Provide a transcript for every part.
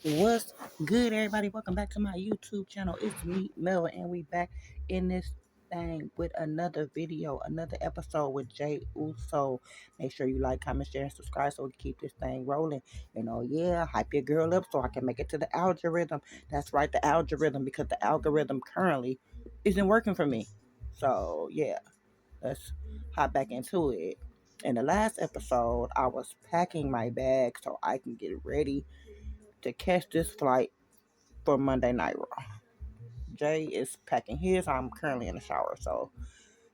What's good, everybody? Welcome back to my YouTube channel. It's me, Melvin, and we back in this thing with another video, another episode with Jay Uso. Make sure you like, comment, share, and subscribe so we can keep this thing rolling. Hype your girl up so I can make it to the algorithm. That's right, the algorithm, because the algorithm currently isn't working for me. So, yeah, let's hop back into it. In the last episode, I was packing my bag so I can get ready to catch this flight for Monday Night Raw. Jay is packing his. I'm currently in the shower. So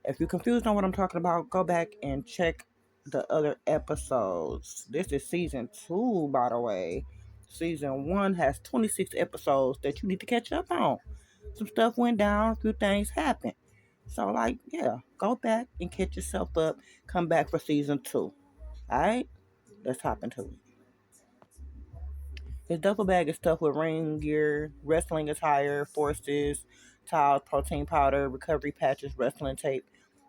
if you're confused on what I'm talking about, go back and check the other episodes. This is season 2, by the way. Season 1 has 26 episodes that you need to catch up on. Some stuff went down, a few things happened. So, go back and catch yourself up. Come back for season 2. Alright? Let's hop into it. His duffel bag is stuffed with ring gear, wrestling attire, forces, towels, protein powder, recovery patches, wrestling tape.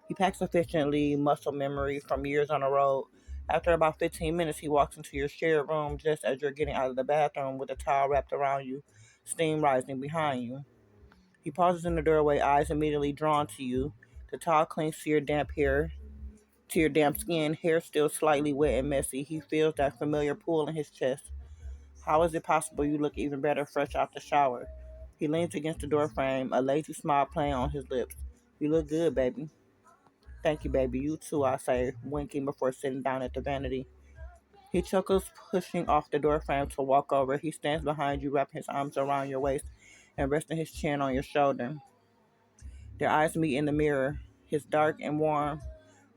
He packs efficiently, muscle memory from years on the road. After about 15 minutes, he walks into your shared room just as you're getting out of the bathroom with a towel wrapped around you, steam rising behind you. He pauses in the doorway, eyes immediately drawn to you. The towel clings to your damp hair, to your damp skin, hair still slightly wet and messy. He feels that familiar pull in his chest. How is it possible you look even better fresh out the shower? He leans against the doorframe, a lazy smile playing on his lips. You look good, baby. Thank you, baby. You too, I say, winking before sitting down at the vanity. He chuckles, pushing off the doorframe to walk over. He stands behind you, wrapping his arms around your waist and resting his chin on your shoulder. Their eyes meet in the mirror, his dark and warm,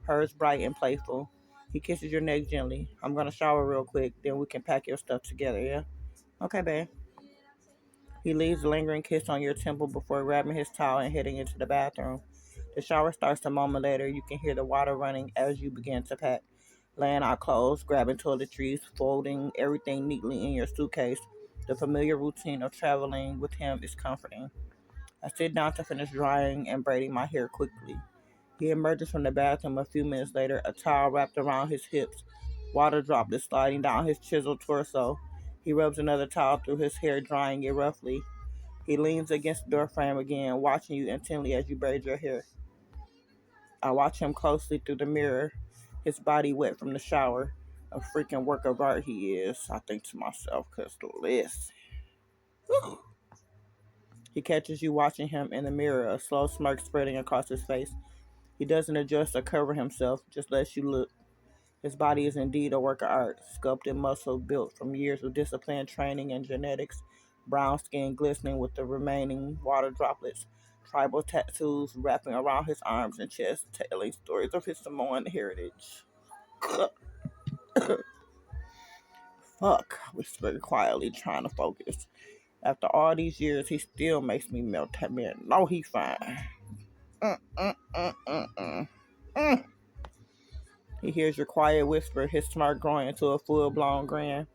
hers bright and playful. He kisses your neck gently. I'm going to shower real quick, then we can pack your stuff together, yeah? Okay, babe. He leaves a lingering kiss on your temple before grabbing his towel and heading into the bathroom. The shower starts a moment later. You can hear the water running as you begin to pack. Laying out clothes, grabbing toiletries, folding everything neatly in your suitcase. The familiar routine of traveling with him is comforting. I sit down to finish drying and braiding my hair quickly. He emerges from the bathroom a few minutes later, a towel wrapped around his hips, water droplets sliding down his chiseled torso. He rubs another towel through his hair, drying it roughly. He leans against the doorframe again, watching you intently as you braid your hair. I watch him closely through the mirror, his body wet from the shower. A freaking work of art he is, I think to myself, because listen. He catches you watching him in the mirror, a slow smirk spreading across his face. He doesn't adjust or cover himself, just lets you look. His body is indeed a work of art, sculpted muscle built from years of discipline, training, and genetics, brown skin glistening with the remaining water droplets, tribal tattoos wrapping around his arms and chest, telling stories of his Samoan heritage. Fuck, I whispered quietly, trying to focus. After all these years, he still makes me melt. That man, no, he fine. Mm, mm, mm, mm, mm. Mm. He hears your quiet whisper, his smirk growing into a full-blown grin.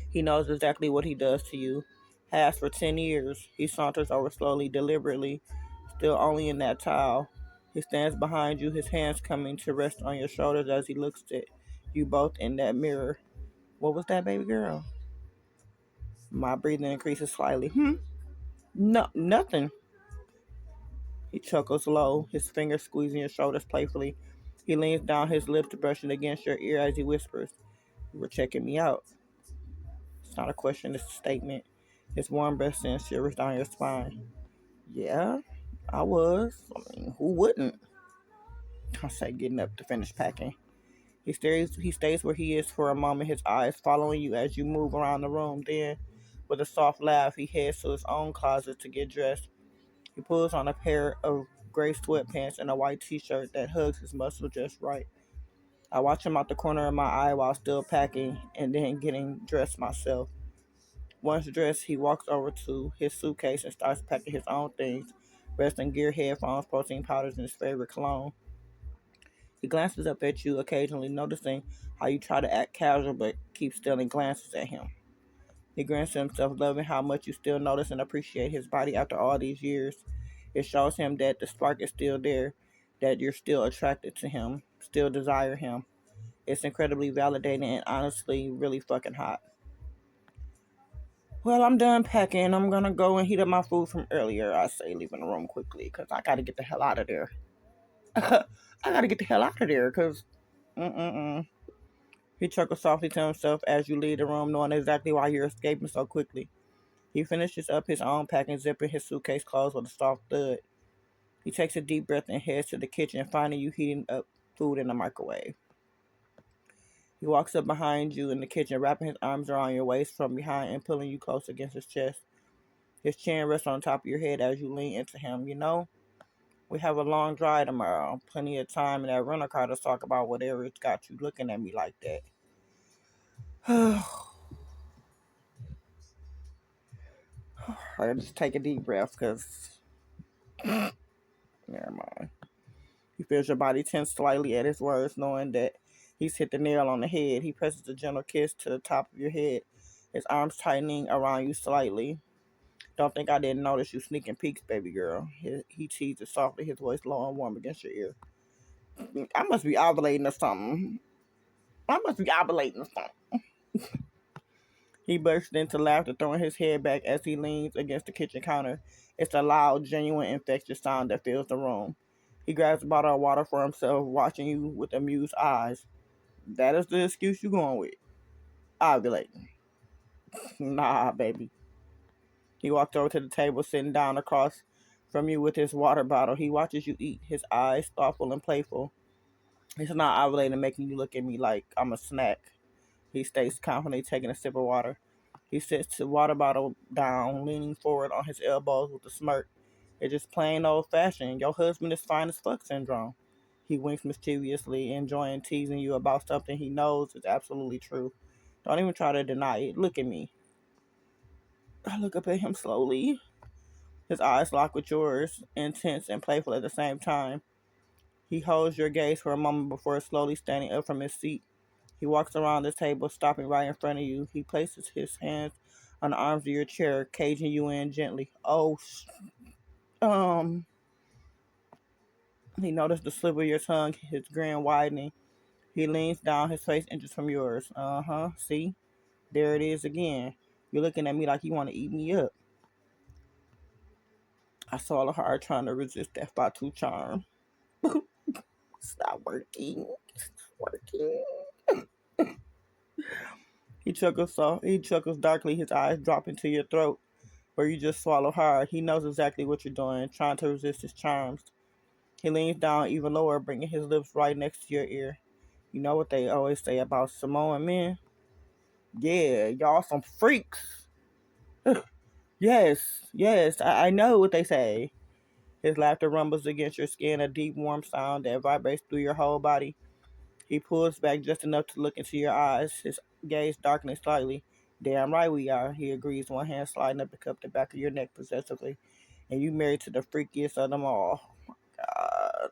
He knows exactly what he does to you. Has for 10 years. He saunters over slowly, deliberately, still only in that towel. He stands behind you, his hands coming to rest on your shoulders as he looks at you both in that mirror. What was that, baby girl? My breathing increases slightly. No, nothing. He chuckles low, his fingers squeezing your shoulders playfully. He leans down, his lips brushing against your ear as he whispers, "You were checking me out." It's not a question, it's a statement. His warm breath sends shivers down your spine. Yeah, I was. I mean, who wouldn't? I say, getting up to finish packing. He stays where he is for a moment, his eyes following you as you move around the room. Then, with a soft laugh, he heads to his own closet to get dressed. He pulls on a pair of gray sweatpants and a white t-shirt that hugs his muscles just right. I watch him out the corner of my eye while still packing and then getting dressed myself. Once dressed, he walks over to his suitcase and starts packing his own things, wrestling gear, headphones, protein powders, and his favorite cologne. He glances up at you, occasionally noticing how you try to act casual but keep stealing glances at him. He grins to himself, loving how much you still notice and appreciate his body after all these years. It shows him that the spark is still there, that you're still attracted to him, still desire him. It's incredibly validating and honestly really fucking hot. Well, I'm done packing. I'm gonna go and heat up my food from earlier. I say leaving the room quickly because I gotta get the hell out of there. I gotta get the hell out of there because. Mm-mm-mm. He chuckles softly to himself as you leave the room, knowing exactly why you're escaping so quickly. He finishes up his own packing, zipping his suitcase closed with a soft thud. He takes a deep breath and heads to the kitchen, finding you heating up food in the microwave. He walks up behind you in the kitchen, wrapping his arms around your waist from behind and pulling you close against his chest. His chin rests on top of your head as you lean into him. You know, we have a long drive tomorrow. Plenty of time in that rental car to talk about whatever it's got you looking at me like that. I just take a deep breath because, never mind. He feels your body tense slightly at his words, knowing that he's hit the nail on the head. He presses a gentle kiss to the top of your head, his arms tightening around you slightly. Don't think I didn't notice you sneaking peeks, baby girl. He teases softly, his voice low and warm against your ear. I must be ovulating or something. I must be ovulating or something. He bursts into laughter, throwing his head back as he leans against the kitchen counter. It's a loud, genuine, infectious sound that fills the room. He grabs a bottle of water for himself, watching you with amused eyes. That is the excuse you're going with. Ovulating. Nah, baby. He walked over to the table, sitting down across from you with his water bottle. He watches you eat, his eyes thoughtful and playful. He's not ovulating, making you look at me like I'm a snack. He stays confidently, taking a sip of water. He sits the water bottle down, leaning forward on his elbows with a smirk. It's just plain old fashioned. Your husband is fine as fuck syndrome. He winks mischievously, enjoying teasing you about something he knows is absolutely true. Don't even try to deny it. Look at me. I look up at him slowly. His eyes lock with yours, intense and playful at the same time. He holds your gaze for a moment before slowly standing up from his seat. He walks around the table, stopping right in front of you. He places his hands on the arms of your chair, caging you in gently. Um, he noticed the slip of your tongue, his grin widening. He leans down, his face inches from yours. See? There it is again. You're looking at me like you want to eat me up. I swallow hard, trying to resist that Fatu charm. It's not working. It's not working. He chuckles darkly, his eyes drop into your throat, where you just swallow hard. He knows exactly what you're doing, trying to resist his charms. He leans down even lower, bringing his lips right next to your ear. You know what they always say about Samoan men? Yeah, y'all some freaks. Yes, I know what they say. His laughter rumbles against your skin, a deep, warm sound that vibrates through your whole body. He pulls back just enough to look into your eyes, his gaze darkening slightly. Damn right we are, he agrees, one hand sliding up to cup the back of your neck possessively. And you married to the freakiest of them all. God.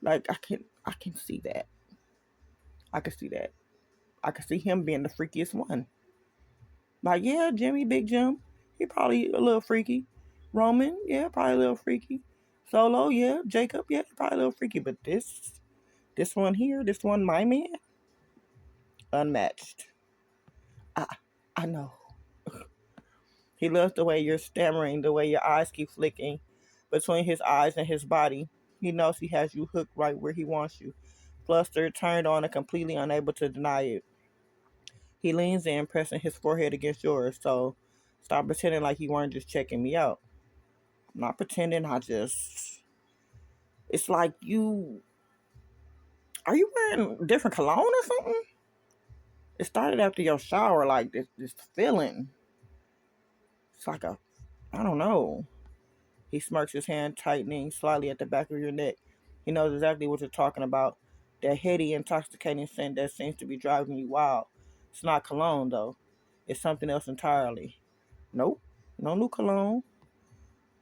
Like I can see that. I can see that. I can see him being the freakiest one. Like, yeah, Jimmy, Big Jim, he probably a little freaky. Roman, yeah, probably a little freaky. Solo, yeah. Jacob, yeah, probably a little freaky. But this one here, this one, my man, unmatched. I I know. He loves the way you're stammering, the way your eyes keep flicking between his eyes and his body. He knows he has you hooked right where he wants you. Flustered, turned on, and completely unable to deny it. He leans in, pressing his forehead against yours. So stop pretending like you weren't just checking me out. I'm not pretending, I just. It's like you. Are you wearing different cologne or something? It started after your shower, like this feeling. It's like a. I don't know. He smirks, his hand tightening slightly at the back of your neck. He knows exactly what you're talking about. That heady, intoxicating scent that seems to be driving you wild. It's not cologne, though. It's something else entirely. Nope, no new cologne.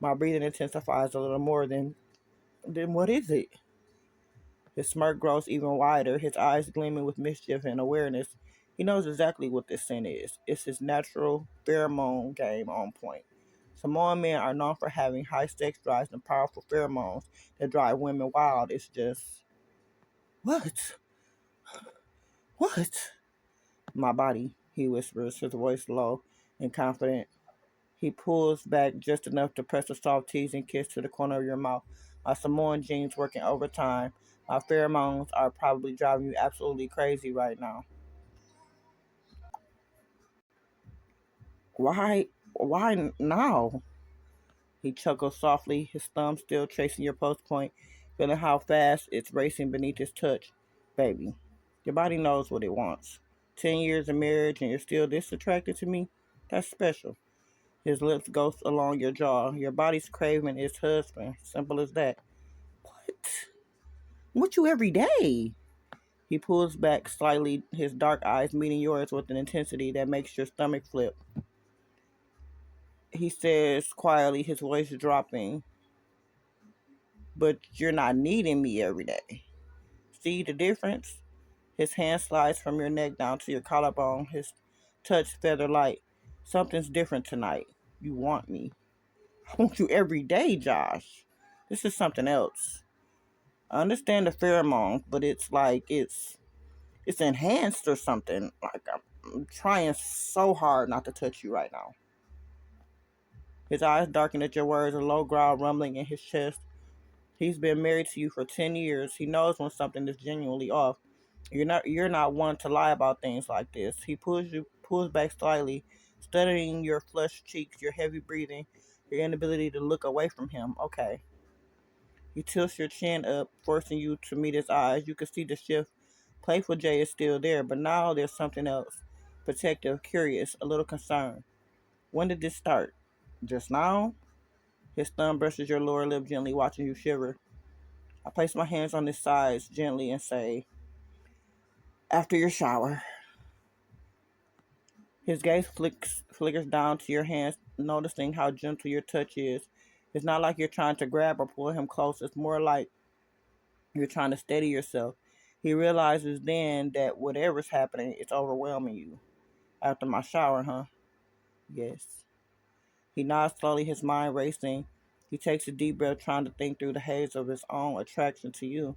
My breathing intensifies a little more than what is it? His smirk grows even wider, his eyes gleaming with mischief and awareness. He knows exactly what this scent is. It's his natural pheromone game on point. Samoan men are known for having high sex drives and powerful pheromones that drive women wild. It's just, what? What? My body. he whispers, his voice low and confident. He pulls back just enough to press a soft teasing kiss to the corner of your mouth. My Samoan genes working overtime. My pheromones are probably driving you absolutely crazy right now. Why? Why now? He chuckles softly, his thumb still tracing your pulse point, feeling how fast it's racing beneath his touch. Baby, your body knows what it wants. 10 years of marriage and you're still this attracted to me? That's special. His lips ghost along your jaw. Your body's craving its husband. Simple as that. What? What you every day? He pulls back slightly, his dark eyes meeting yours with an intensity that makes your stomach flip. He says quietly, his voice dropping, but you're not needing me every day. See the difference? His hand slides from your neck down to your collarbone, his touch feather light. Something's different tonight. You want me. I want you every day, Josh. This is something else. I understand the pheromones, but it's like it's enhanced or something. Like I'm trying so hard not to touch you right now. His eyes darken at your words, a low growl rumbling in his chest. He's been married to you for 10 years. He knows when something is genuinely off. You're not one to lie about things like this. He pulls back slightly, studying your flushed cheeks, your heavy breathing, your inability to look away from him. Okay. He tilts your chin up, forcing you to meet his eyes. You can see the shift. Playful Jay is still there, but now there's something else. Protective, curious, a little concerned. When did this start? Just now? His thumb brushes your lower lip gently, watching you shiver. I place my hands on his sides gently and say, after your shower. His gaze flickers down to your hands, noticing how gentle your touch is. It's not like you're trying to grab or pull him close. It's more like you're trying to steady yourself. He realizes then that whatever's happening, it's overwhelming you. After my shower, huh? Yes. He nods slowly, his mind racing. He takes a deep breath, trying to think through the haze of his own attraction to you.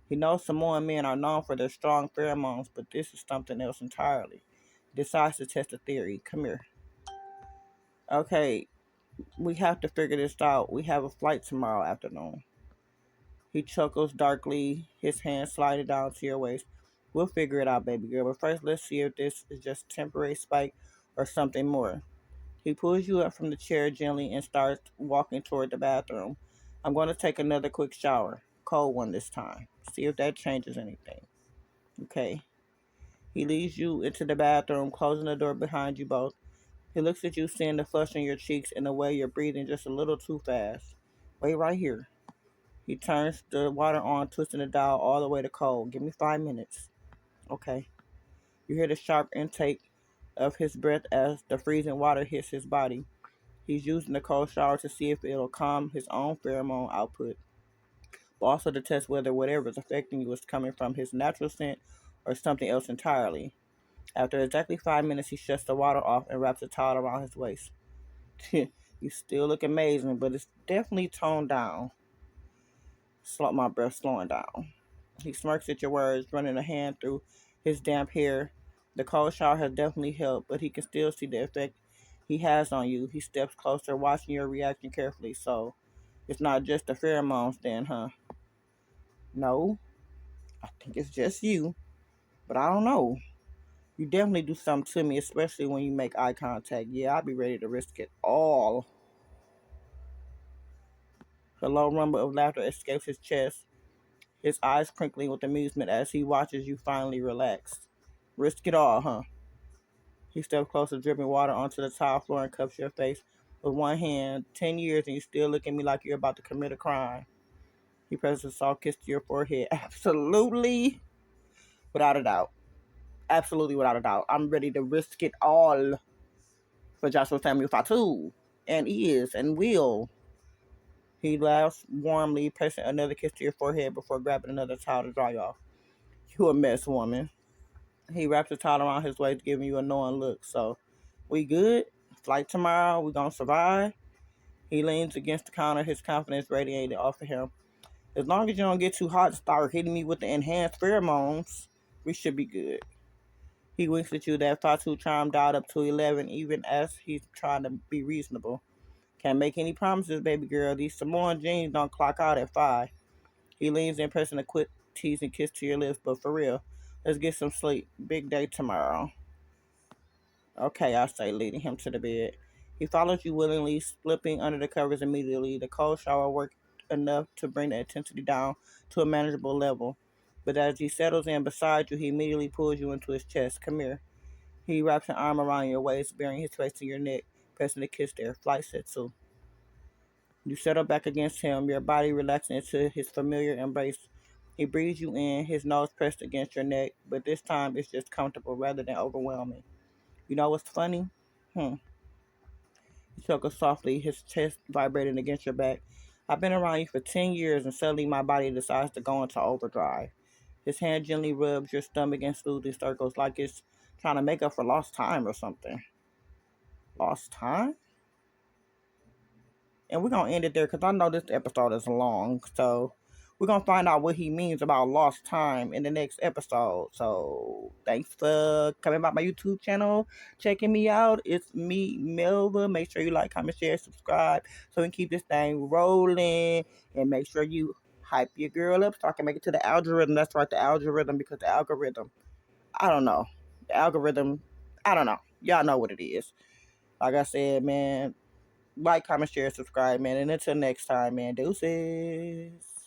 He knows Samoan men are known for their strong pheromones, but this is something else entirely. He decides to test the theory. Come here. Okay, we have to figure this out. We have a flight tomorrow afternoon. He chuckles darkly, his hand sliding down to your waist. We'll figure it out, baby girl. But first, let's see if this is just a temporary spike or something more. He pulls you up from the chair gently and starts walking toward the bathroom. I'm going to take another quick shower. Cold one this time. See if that changes anything. Okay. He leads you into the bathroom, closing the door behind you both. He looks at you, seeing the flush in your cheeks and the way you're breathing just a little too fast. Wait right here. He turns the water on, twisting the dial all the way to cold. Give me 5 minutes. Okay. You hear the sharp intake of his breath as the freezing water hits his body. He's using the cold shower to see if it'll calm his own pheromone output, but also to test whether whatever is affecting you is coming from his natural scent or something else entirely. After exactly 5 minutes, he shuts the water off and wraps a towel around his waist. You still look amazing, but it's definitely toned down. My breath slowing down. He smirks at your words, running a hand through his damp hair. The cold shower has definitely helped, but he can still see the effect he has on you. He steps closer, watching your reaction carefully. So, it's not just the pheromones then, huh? No, I think it's just you, but I don't know. You definitely do something to me, especially when you make eye contact. Yeah, I'd be ready to risk it all. A low rumble of laughter escapes his chest, his eyes crinkling with amusement as he watches you finally relax. Risk it all, huh? He steps closer, dripping water onto the tile floor and cups your face with one hand. 10 years and you still look at me like you're about to commit a crime. He presses a soft kiss to your forehead. Absolutely, without a doubt. Absolutely, without a doubt. I'm ready to risk it all for Joshua Samuel Fatu. And is and will. He laughs warmly, pressing another kiss to your forehead before grabbing another towel to dry off. You a mess, woman. He wraps the towel around his waist, giving you a knowing look. So, we good? Flight tomorrow? We gonna survive? He leans against the counter, his confidence radiating off of him. As long as you don't get too hot and start hitting me with the enhanced pheromones, we should be good. He winks at you. That Fatu charm dialed up to 11, even as he's trying to be reasonable. Can't make any promises, baby girl. These Samoan jeans don't clock out at 5. He leans in, pressing a quick tease and kiss to your lips, but for real, let's get some sleep. Big day tomorrow. Okay, I say, leading him to the bed. He follows you willingly, slipping under the covers immediately. The cold shower worked enough to bring the intensity down to a manageable level. But as he settles in beside you, he immediately pulls you into his chest. Come here. He wraps an arm around your waist, bearing his face to your neck, pressing a kiss there. Flight set 2. You settle back against him, your body relaxing into his familiar embrace. He breathes you in, his nose pressed against your neck, but this time it's just comfortable rather than overwhelming. You know what's funny? Hmm. He chuckles softly, his chest vibrating against your back. I've been around you for 10 years and suddenly my body decides to go into overdrive. His hand gently rubs your stomach in smoothing circles like it's trying to make up for lost time or something. Lost time? And we're going to end it there because I know this episode is long. So we're going to find out what he means about lost time in the next episode. So thanks for coming by my YouTube channel, checking me out. It's me, Melva. Make sure you like, comment, share, subscribe so we can keep this thing rolling. And make sure you hype your girl up so I can make it to the algorithm. That's right, the algorithm, because the algorithm, I don't know. The algorithm, I don't know. Y'all know what it is. Like I said, man, like, comment, share, subscribe, man. And until next time, man, deuces.